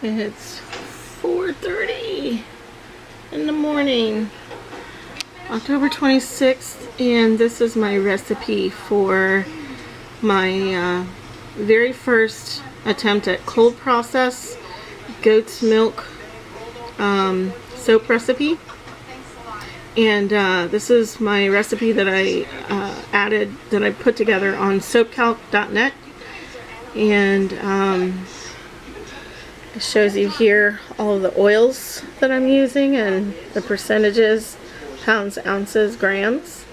It's 4:30 in the morning, October 26th, and this is my recipe for my very first attempt at cold process goat's milk soap recipe. And this is my recipe that I put together on soapcalc.net, and it shows you here all of the oils that I'm using and the percentages, pounds, ounces, grams.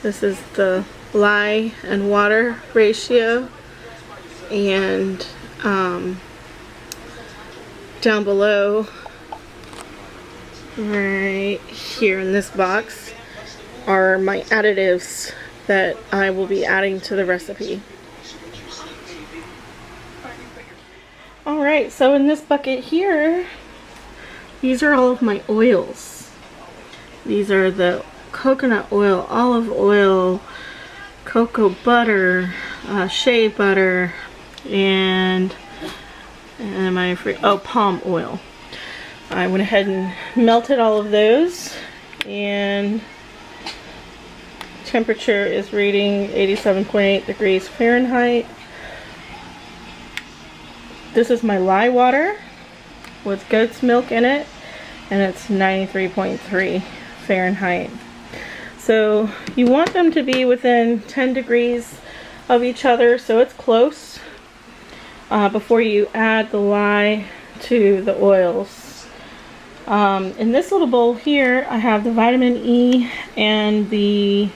This is the lye and water ratio, and down below right here in this box are my additives that I will be adding to the recipe. Alright, so in this bucket here, these are all of my oils. These are the coconut oil, olive oil, cocoa butter, shea butter, and palm oil. I went ahead and melted all of those, and temperature is reading 87.8 degrees Fahrenheit. This is my lye water with goat's milk in it, and it's 93.3 Fahrenheit. So you want them to be within 10 degrees of each other, so it's close, before you add the lye to the oils. In this little bowl here, I have the vitamin E and the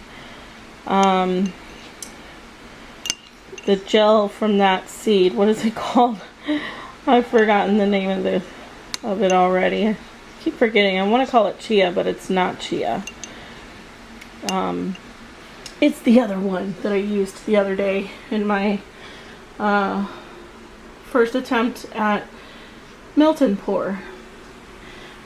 gel from that seed. What is it called? I've forgotten the name of it already. I keep forgetting. I want to call it chia, but it's not chia. It's the other one that I used the other day in my first attempt at melt and pour.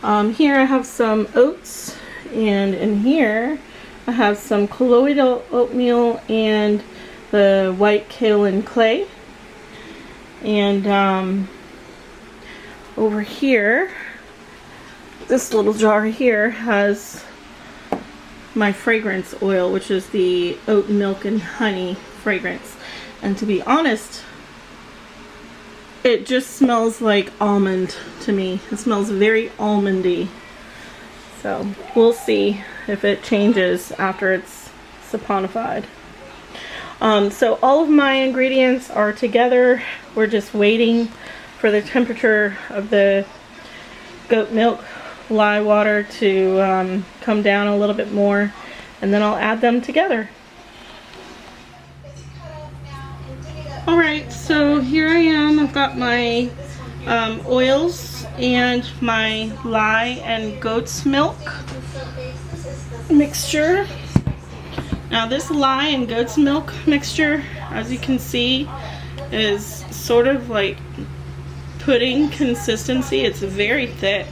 Here I have some oats, and in here I have some colloidal oatmeal and the white kaolin clay. And over here, this little jar here has my fragrance oil, which is the oat milk and honey fragrance. And to be honest, it just smells like almond to me. It smells very almondy. So we'll see if it changes after it's saponified. So all of my ingredients are together. We're just waiting for the temperature of the goat milk lye water to come down a little bit more, and then I'll add them together. Alright, so here I am. I've got my oils and my lye and goat's milk mixture. Now this lye and goat's milk mixture, as you can see, is sort of like pudding consistency. It's very thick.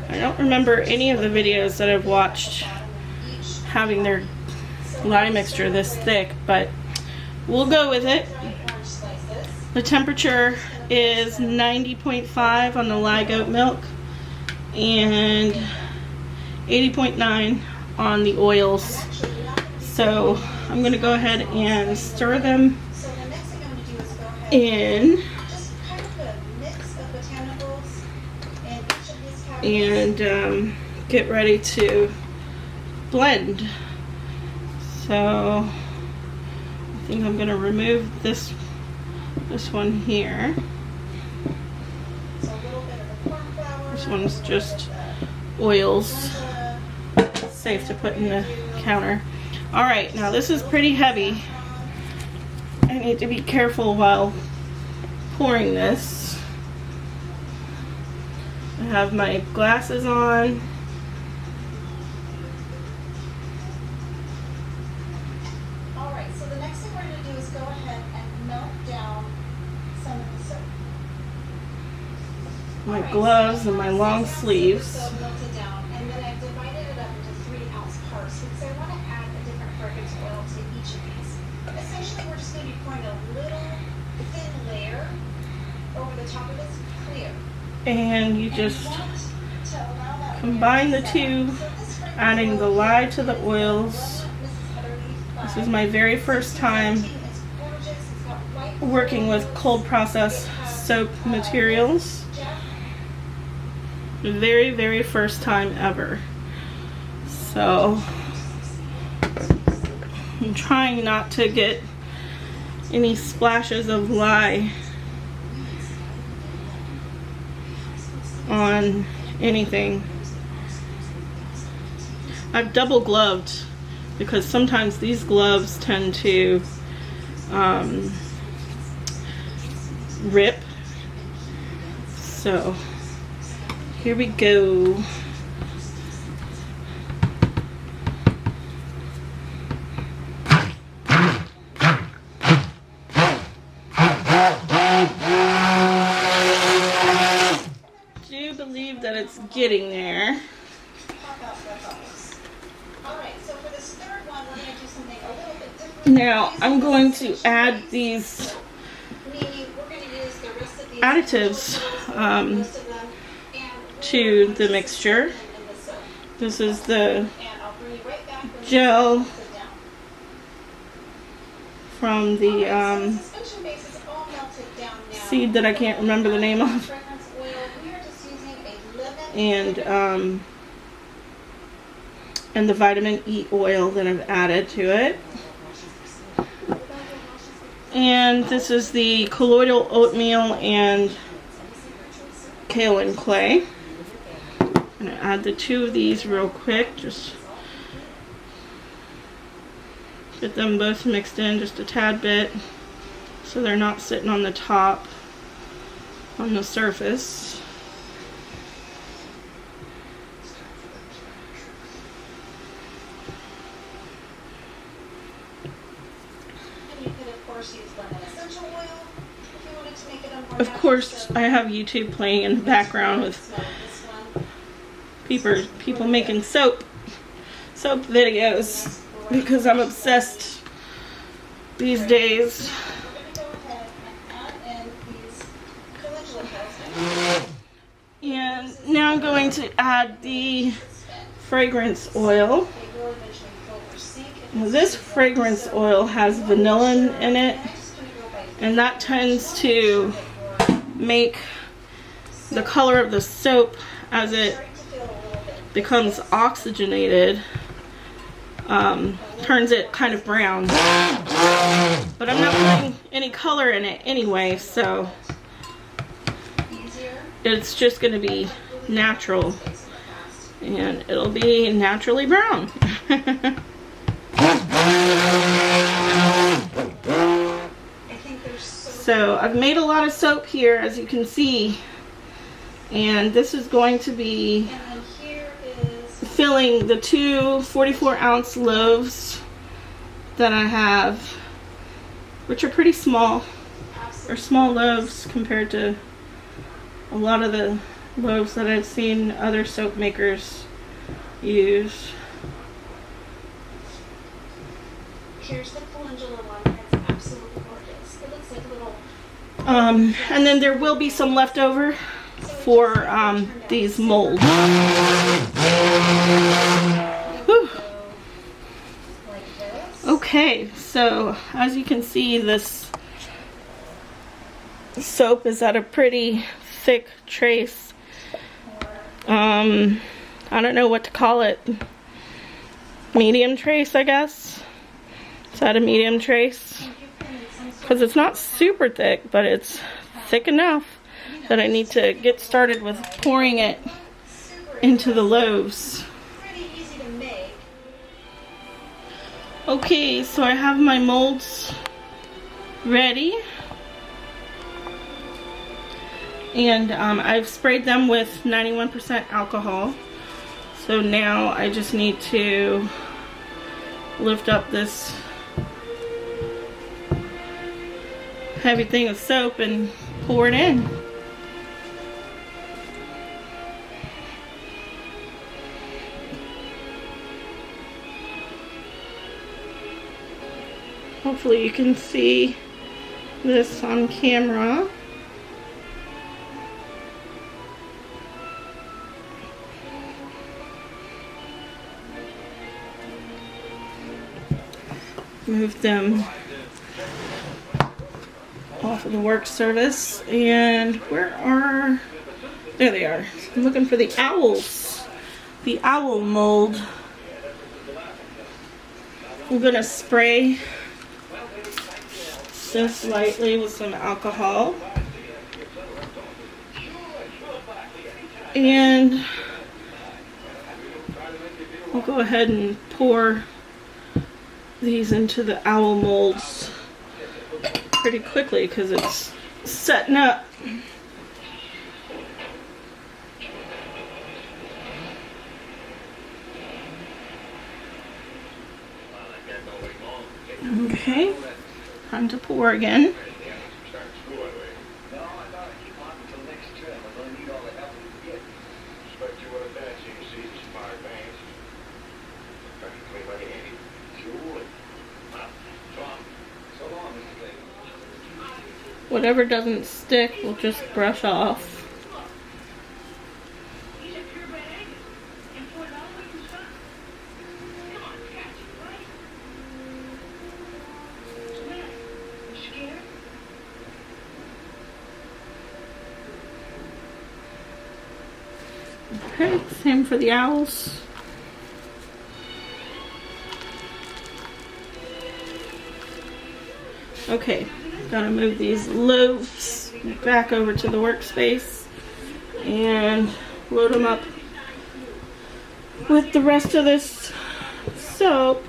I don't remember any of the videos that I've watched having their lye mixture this thick, but we'll go with it. The temperature is 90.5 on the lye goat milk and 80.9 on the oils. So I'm going to go ahead and stir them in and get ready to blend. So I think I'm going to remove this one here. This one's just oils, safe to put in the counter. Alright, now this is pretty heavy. I need to be careful while pouring this. I have my glasses on. Alright, so the next thing we're going to do is go ahead and melt down some of the soap. My gloves and my long sleeves. Melted down, and then I've divided it up into 3-ounce parts because I want to add a different fragrance oil to each of these. Essentially, we're just going to be pouring a little thin layer And you just combine the two, adding the lye to the oils. This is my very first time working with cold process soap materials. Very, very first time ever. So I'm trying not to get any splashes of lye on anything. I've double gloved because sometimes these gloves tend to rip. So here we go. Do believe that it's getting there. Now I'm going to add these additives to the mixture. This is the gel from the seed that I can't remember the name of, and the vitamin E oil that I've added to it. And this is the colloidal oatmeal and kaolin clay. I'm going to add the two of these real quick. Just get them both mixed in just a tad bit so they're not sitting on the top, on the surface. Of course, I have YouTube playing in the background with people making soap videos because I'm obsessed these days. And now I'm going to add the fragrance oil. Now this fragrance oil has vanilla in it, and that tends to make the color of the soap, as it becomes oxygenated, turns it kind of brown. But I'm not putting any color in it anyway, so it's just going to be natural, and it'll be naturally brown. So I've made a lot of soap here, as you can see, and this is going to be filling the two 44-ounce loaves that I have, which are pretty small, or small loaves compared to a lot of the loaves that I've seen other soap makers use. Here's the calendula one. It's absolutely gorgeous. It looks like a little. And then there will be some left over for these molds. Okay, so as you can see, this soap is at a pretty thick trace. I don't know what to call it. Medium trace, I guess. It's at a medium trace because it's not super thick, but it's thick enough that I need to get started with pouring it into the loaves. Okay, so I have my molds ready, and I've sprayed them with 91% alcohol. So now I just need to lift up this heavy thing of soap and pour it in. Hopefully you can see this on camera. move them off of the work surface. And where are, there they are. I'm looking for the owls, the owl mold. I'm gonna spray this lightly with some alcohol. And I'll go ahead and pour these into the owl molds pretty quickly because it's setting up. Okay, time to pour again. Whatever doesn't stick, we'll just brush off. Okay, same for the owls. Okay, gotta move these loaves back over to the workspace and load them up with the rest of this soap.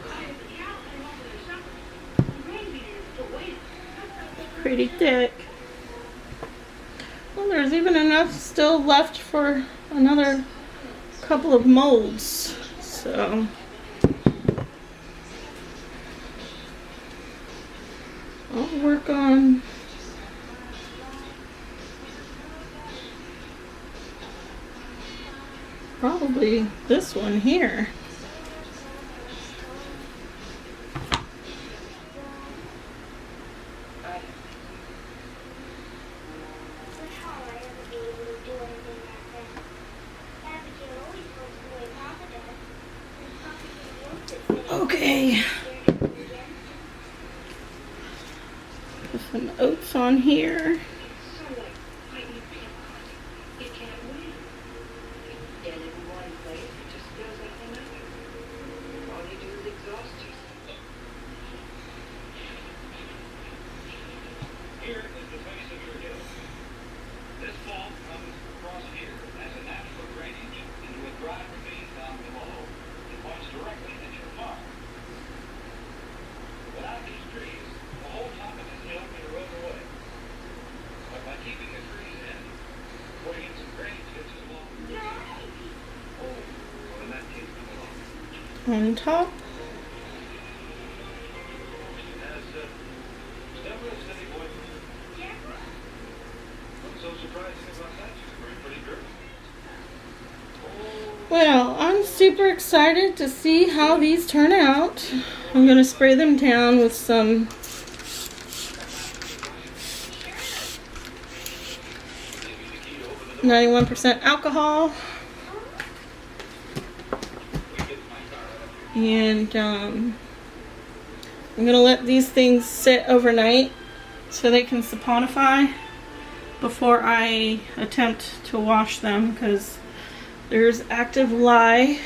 Pretty thick. Well, there's even enough still left for another couple of molds, so I'll work on probably this one here. Okay. Put some oats on here. On top. Well, I'm super excited to see how these turn out. I'm going to spray them down with some .91% alcohol. And I'm going to let these things sit overnight so they can saponify before I attempt to wash them, because there's active lye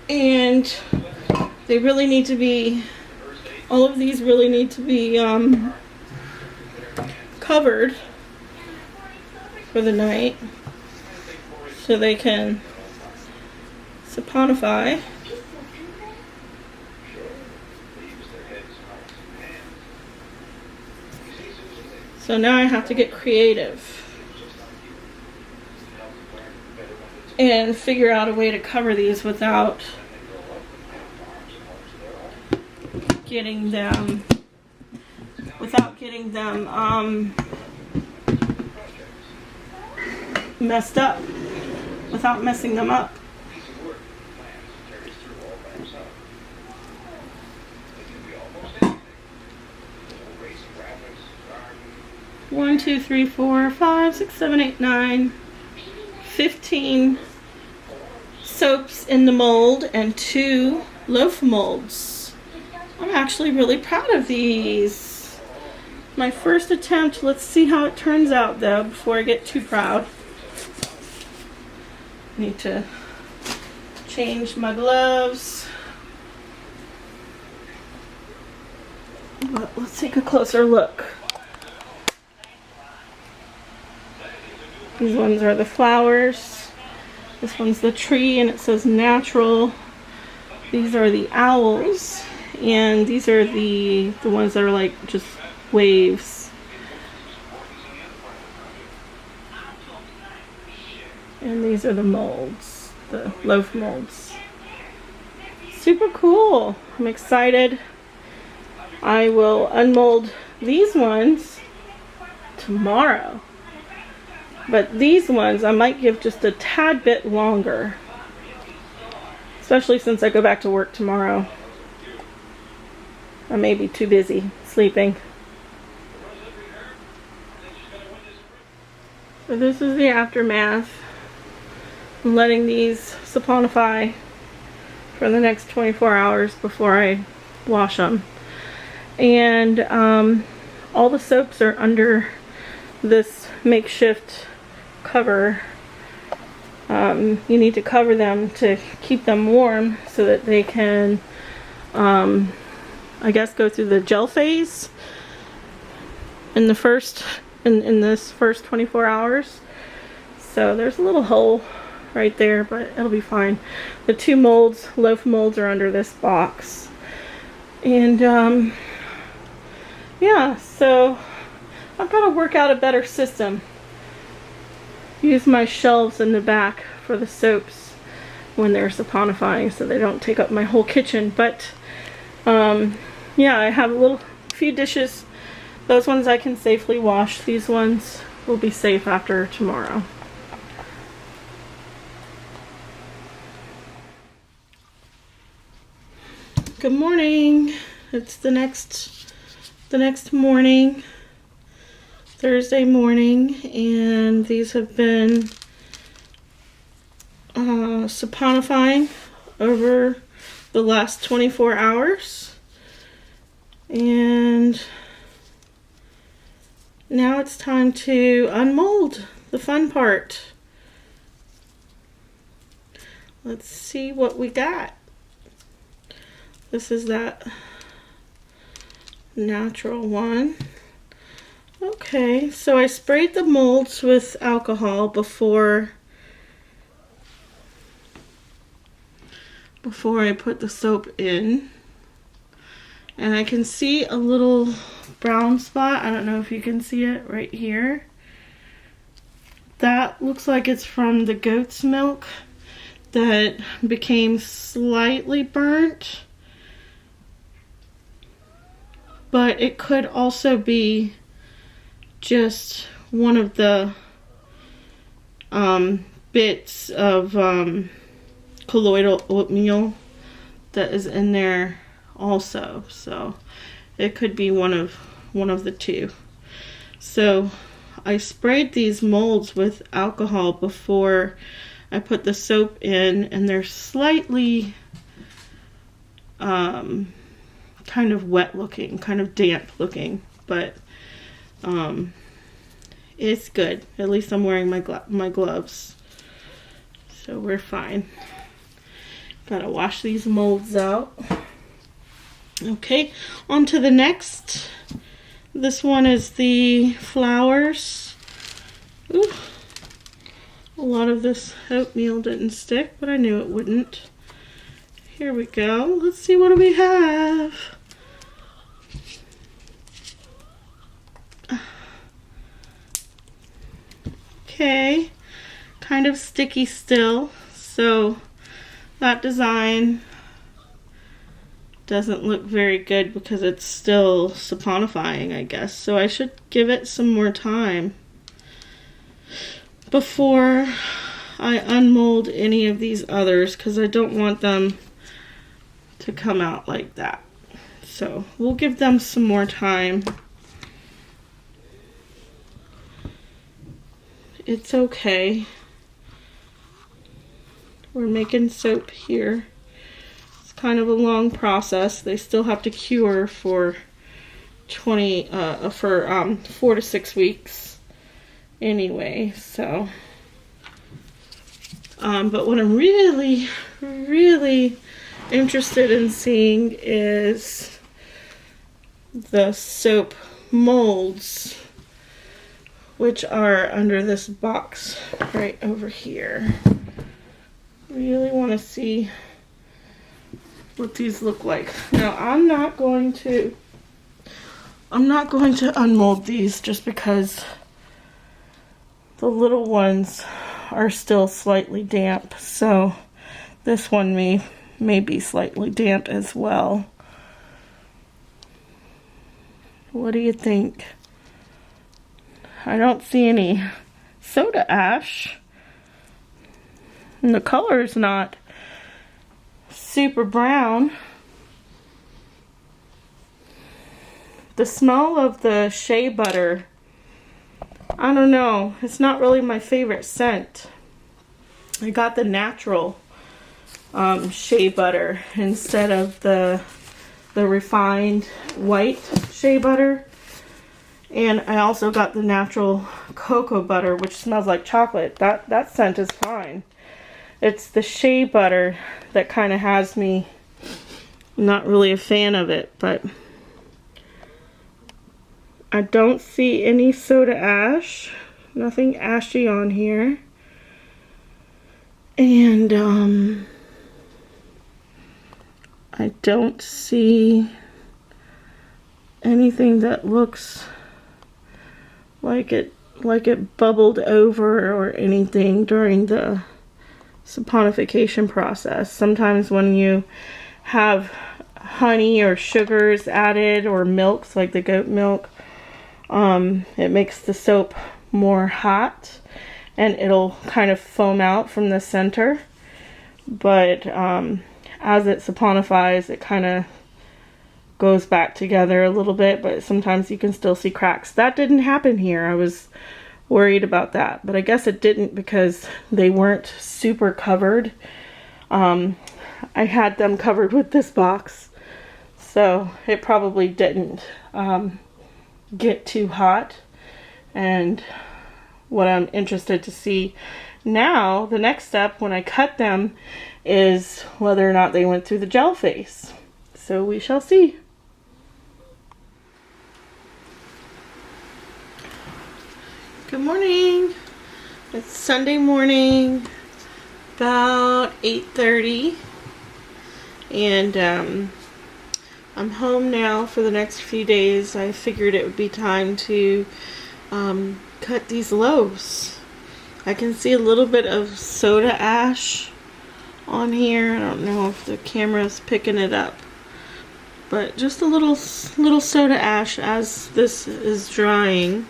and they really need to be, all of these really need to be covered for the night so they can saponify. So now I have to get creative and figure out a way to cover these without getting them messed up, without messing them up. One, 2, 3, 4, 5, 6, 7, 8, 9, 15 soaps in the mold and 2 loaf molds. I'm actually really proud of these. My first attempt. Let's see how it turns out though before I get too proud. Need to change my gloves. But let's take a closer look. These ones are the flowers. This one's the tree and it says natural. These are the owls. And these are the ones that are like just waves. And these are the molds, the loaf molds. Super cool. I'm excited. I will unmold these ones tomorrow. But these ones I might give just a tad bit longer. Especially since I go back to work tomorrow. I may be too busy sleeping. So this is the aftermath. I'm letting these saponify for the next 24 hours before I wash them. And all the soaps are under this makeshift cover. You need to cover them to keep them warm so that they can I guess go through the gel phase in the first in this first 24 hours. So there's a little hole right there, but it'll be fine. The two molds, loaf molds, are under this box. And yeah, so I've got to work out a better system. Use my shelves in the back for the soaps when they're saponifying so they don't take up my whole kitchen. But yeah, I have a few dishes. Those ones I can safely wash. These ones will be safe after tomorrow. Good morning. It's the next morning, Thursday morning, and these have been saponifying over the last 24 hours. And now it's time to unmold, the fun part. Let's see what we got. This is that natural one. Okay, so I sprayed the molds with alcohol before I put the soap in. And I can see a little brown spot. I don't know if you can see it right here. That looks like it's from the goat's milk that became slightly burnt. But it could also be just one of the bits of colloidal oatmeal that is in there also. So it could be one of the two. So I sprayed these molds with alcohol before I put the soap in, and they're slightly kind of wet looking, kind of damp looking, but it's good. At least I'm wearing my gloves, so we're fine. Gotta wash these molds out. Okay, on to the next. This one is the flowers. Ooh, a lot of this oatmeal didn't stick, but I knew it wouldn't. Here we go. Let's see, what do we have? Okay, kind of sticky still, so that design doesn't look very good because it's still saponifying, I guess. So I should give it some more time before I unmold any of these others, because I don't want them to come out like that. So we'll give them some more time. It's okay. We're making soap here. It's kind of a long process. They still have to cure for 4 to 6 weeks anyway, so but what I'm really interested in seeing is the soap molds, which are under this box right over here. Really want to see what these look like. Now I'm not going to unmold these just because the little ones are still slightly damp, so this one may be slightly damp as well. What do you think? I don't see any soda ash, and the color is not super brown. The smell of the Shea Butter, I don't know, it's not really my favorite scent. I got the natural Shea Butter instead of the refined white Shea Butter. And I also got the natural cocoa butter, which smells like chocolate. That scent is fine. It's the Shea Butter that kind of has me not really a fan of it, but I don't see any soda ash. Nothing ashy on here. And I don't see anything that looks like it bubbled over or anything during the saponification process. Sometimes when you have honey or sugars added or milks like the goat milk, it makes the soap more hot and it'll kind of foam out from the center. But as it saponifies, it kind of goes back together a little bit, but sometimes you can still see cracks. That didn't happen here. I was worried about that, but I guess it didn't because they weren't super covered. I had them covered with this box, so it probably didn't get too hot. And what I'm interested to see now, the next step when I cut them, is whether or not they went through the gel phase. So we shall see. Good morning. It's Sunday morning, about 8:30, and I'm home now for the next few days. I figured it would be time to cut these loaves. I can see a little bit of soda ash on here. I don't know if the camera's picking it up, but just a little soda ash as this is drying.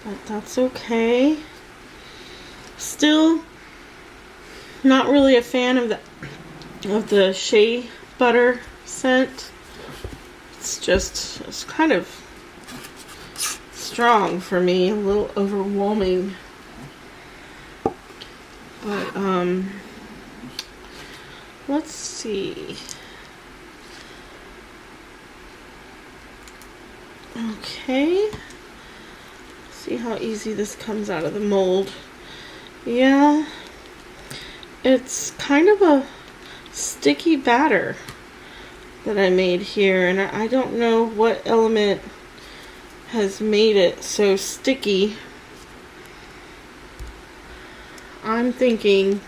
But that's okay. Still not really a fan of the Shea Butter scent. It's kind of strong for me, a little overwhelming. But let's see. Okay. See how easy this comes out of the mold. Yeah, it's kind of a sticky batter that I made here, and I don't know what element has made it so sticky. I'm thinking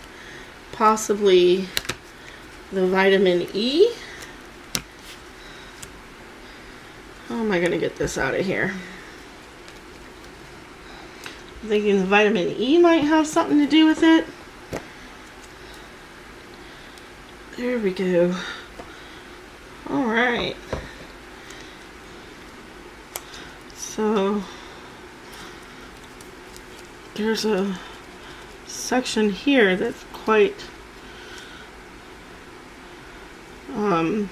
possibly the vitamin E. How am I going to get this out of here? I'm thinking the vitamin E might have something to do with it. There we go. Alright. So there's a section here that's quite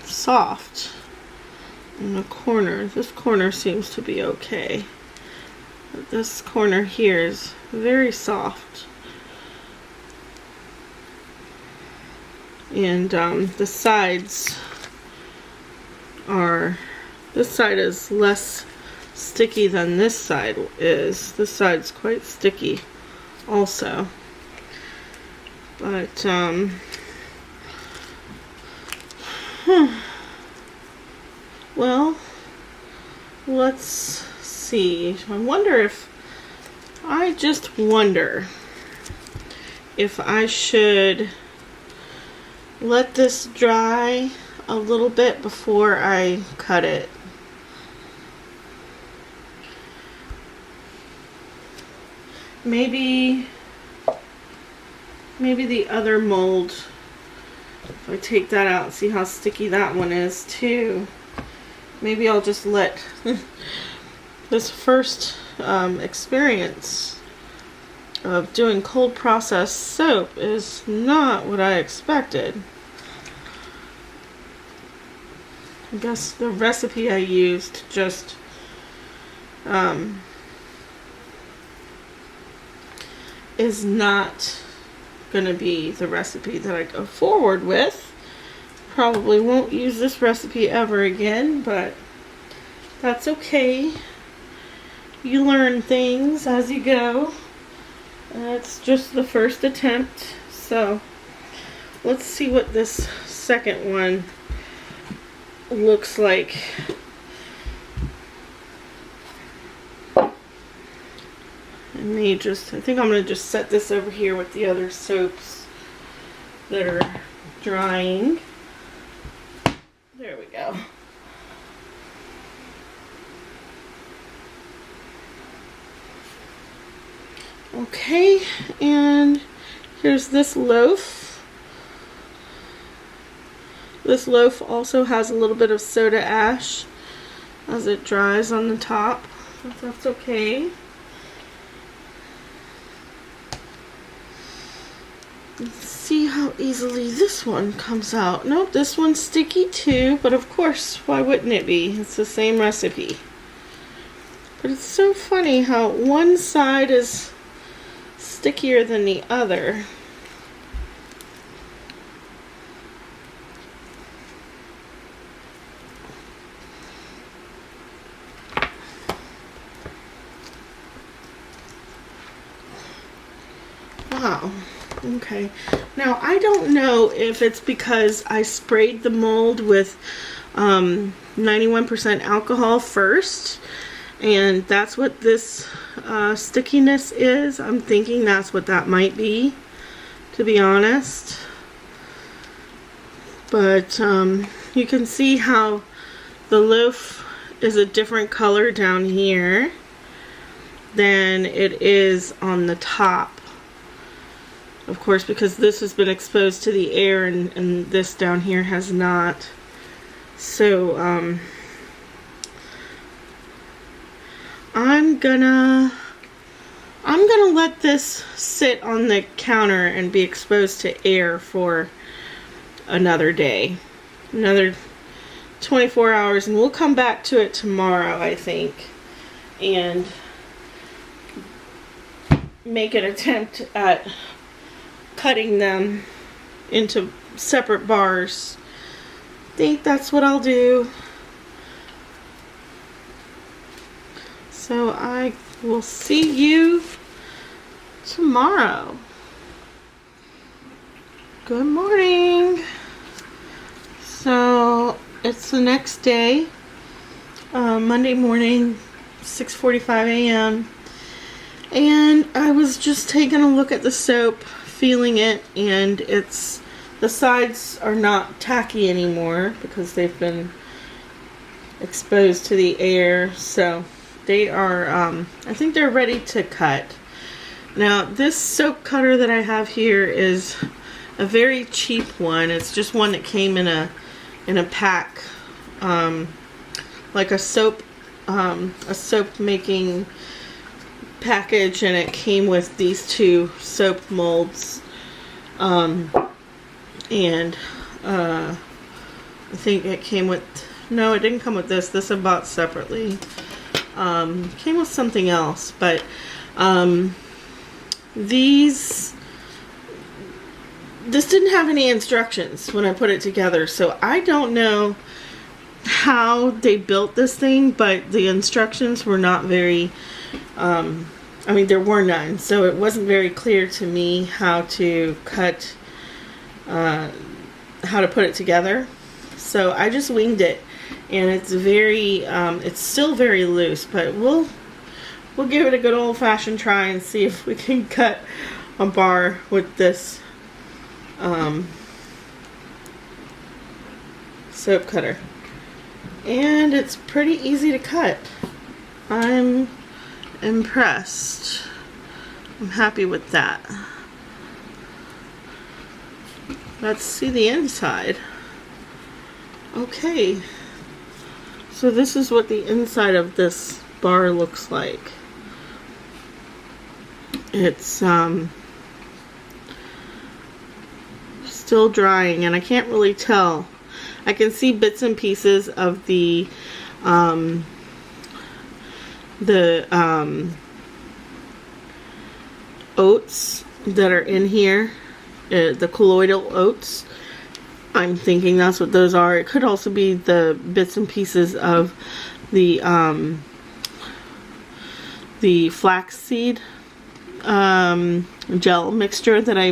soft in the corner. This corner seems to be okay. But this corner here is very soft. And the sides are, this side is less sticky than this side is. This side's quite sticky also. But well, let's see. I just wonder if I should let this dry a little bit before I cut it. Maybe the other mold, if I take that out and see how sticky that one is too. Maybe I'll just let this first experience of doing cold process soap is not what I expected. I guess the recipe I used just is not gonna be the recipe that I go forward with. Probably won't use this recipe ever again, but that's okay. You learn things as you go. It's just the first attempt, so let's see what this second one looks like. I think I'm going to just set this over here with the other soaps that are drying. There we go. Okay, and here's this loaf. This loaf also has a little bit of soda ash as it dries on the top, but that's okay. Let's see how easily this one comes out. Nope, this one's sticky too, but of course, why wouldn't it be? It's the same recipe. But it's so funny how one side is stickier than the other. Wow. Okay. Now, I don't know if it's because I sprayed the mold with 91% alcohol first, and that's what this stickiness is. I'm thinking that's what that might be, to be honest. But you can see how the loaf is a different color down here than it is on the top. Of course, because this has been exposed to the air and this down here has not. So, I'm gonna let this sit on the counter and be exposed to air for another day. Another 24 hours, and we'll come back to it tomorrow, I think, and make an attempt at cutting them into separate bars. I think that's what I'll do. So I will see you tomorrow. Good morning. So it's the next day, Monday morning, 6:45 a.m. and I was just taking a look at the soap, feeling it, and the sides are not tacky anymore because they've been exposed to the air, so they are I think they're ready to cut. Now, this soap cutter that I have here is a very cheap one. It's just one that came in a pack, like a soap making package, and it came with these two soap molds, and I think it came with, no, it didn't come with this I bought separately. Came with something else, but these this didn't have any instructions when I put it together, so I don't know how they built this thing, but the instructions were not very, I mean, there were none, so it wasn't very clear to me how to cut, how to put it together. So I just winged it, and it's very, it's still very loose, but we'll give it a good old-fashioned try and see if we can cut a bar with this soap cutter. And it's pretty easy to cut. I'm impressed. I'm happy with that. Let's see the inside. Okay, so this is what the inside of this bar looks like. It's still drying, and I can't really tell. I can see bits and pieces of the oats that are in here, the colloidal oats. I'm thinking that's what those are. It could also be the bits and pieces of the flaxseed gel mixture that I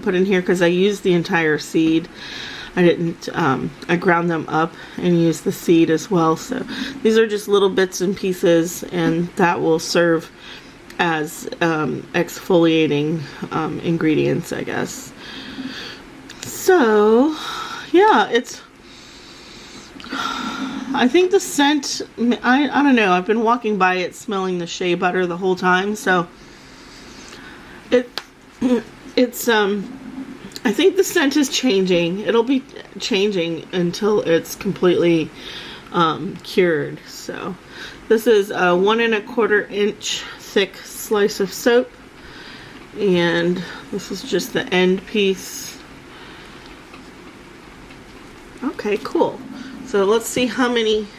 put in here, because I used the entire seed. I didn't, I ground them up and used the seed as well. So these are just little bits and pieces, and that will serve as exfoliating ingredients, I guess. So yeah, I think the scent, I don't know, I've been walking by it smelling the shea butter the whole time, so it's I think the scent is changing. It'll be changing until it's completely cured. So this is a 1 1/4 inch thick slice of soap, and this is just the end piece. Okay, cool. So let's see how many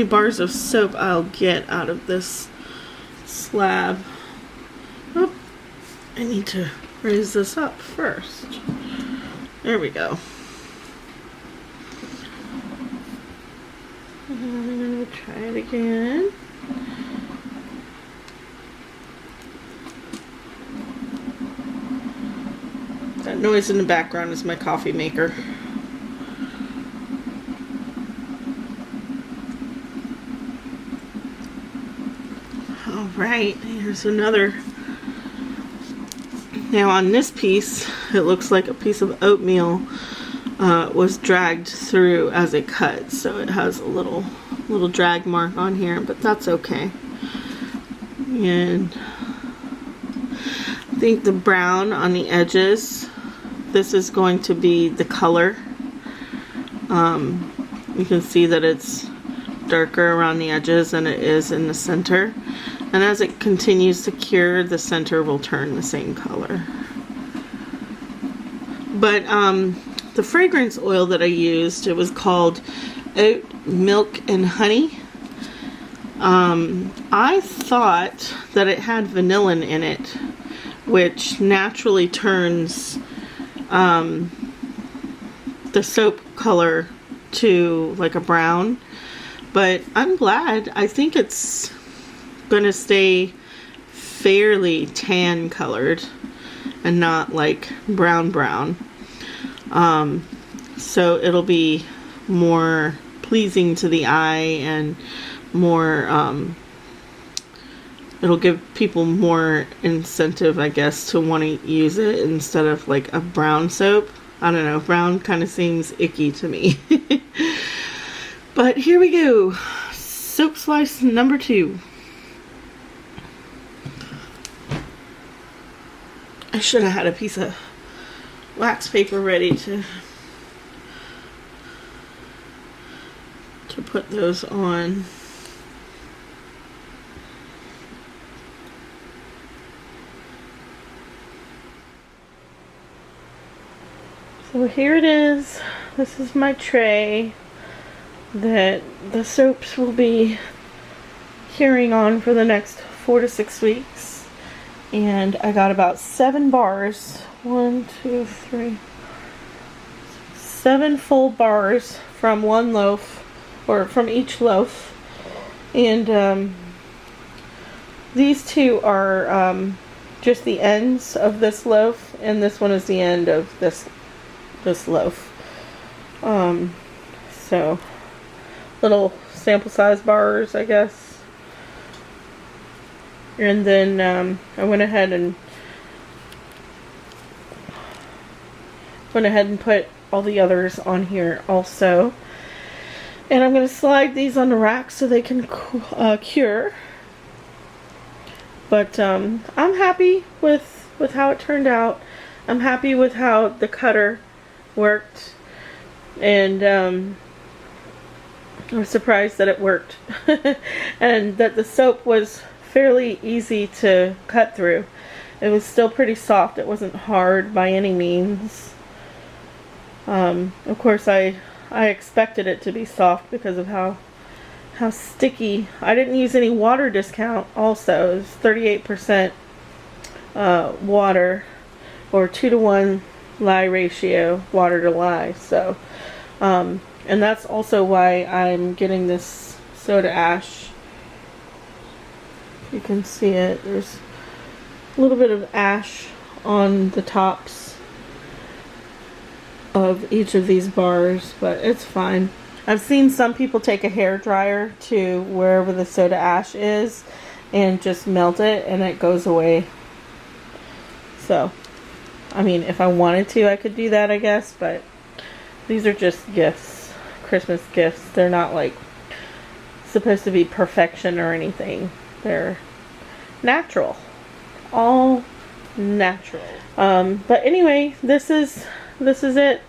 bars of soap I'll get out of this slab. Oh, I need to raise this up first. There we go. I'm gonna try it again. That noise in the background is my coffee maker. All right, here's another. Now on this piece, it looks like a piece of oatmeal was dragged through as it cut, so it has a little drag mark on here, but that's okay. And I think the brown on the edges, this is going to be the color. You can see that it's darker around the edges than it is in the center. And as it continues to cure, the center will turn the same color. But the fragrance oil that I used, it was called Oat Milk and Honey. I thought that it had vanillin in it, which naturally turns the soap color to like a brown. But I'm glad. I think it's gonna stay fairly tan colored and not like brown. So it'll be more pleasing to the eye and more it'll give people more incentive, I guess, to want to use it instead of like a brown soap. I don't know, brown kind of seems icky to me. But here we go. Soap slice number 2. I should have had a piece of wax paper ready to put those on. So here it is. This is my tray that the soaps will be curing on for the next 4 to 6 weeks. and I got about 7 bars. 1, 2, 3, 7 full bars from one loaf, or from each loaf. And these two are just the ends of this loaf, and this one is the end of this loaf. So little sample size bars, I guess. And then I went ahead and put all the others on here also. And I'm going to slide these on the rack so they can cure. But I'm happy with how it turned out. I'm happy with how the cutter worked. And I was surprised that it worked. And that the soap was fairly easy to cut through. It was still pretty soft. It wasn't hard by any means. Of course, I expected it to be soft because of how sticky. I didn't use any water discount also. It was 38% water, or 2-to-1 lye ratio, water to lye. So, and that's also why I'm getting this soda ash. You can see it. There's a little bit of ash on the tops of each of these bars, but it's fine. I've seen some people take a hair dryer to wherever the soda ash is and just melt it, and it goes away. So, I mean, if I wanted to, I could do that, I guess, but these are just gifts, Christmas gifts. They're not like supposed to be perfection or anything. They're natural, all natural. But anyway, this is it.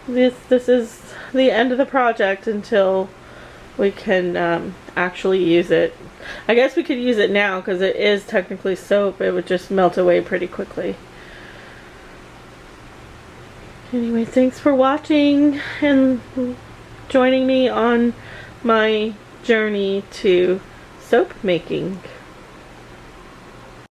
This is the end of the project until we can actually use it. I guess we could use it now because it is technically soap. It would just melt away pretty quickly. Anyway, thanks for watching and joining me on my journey to soap making.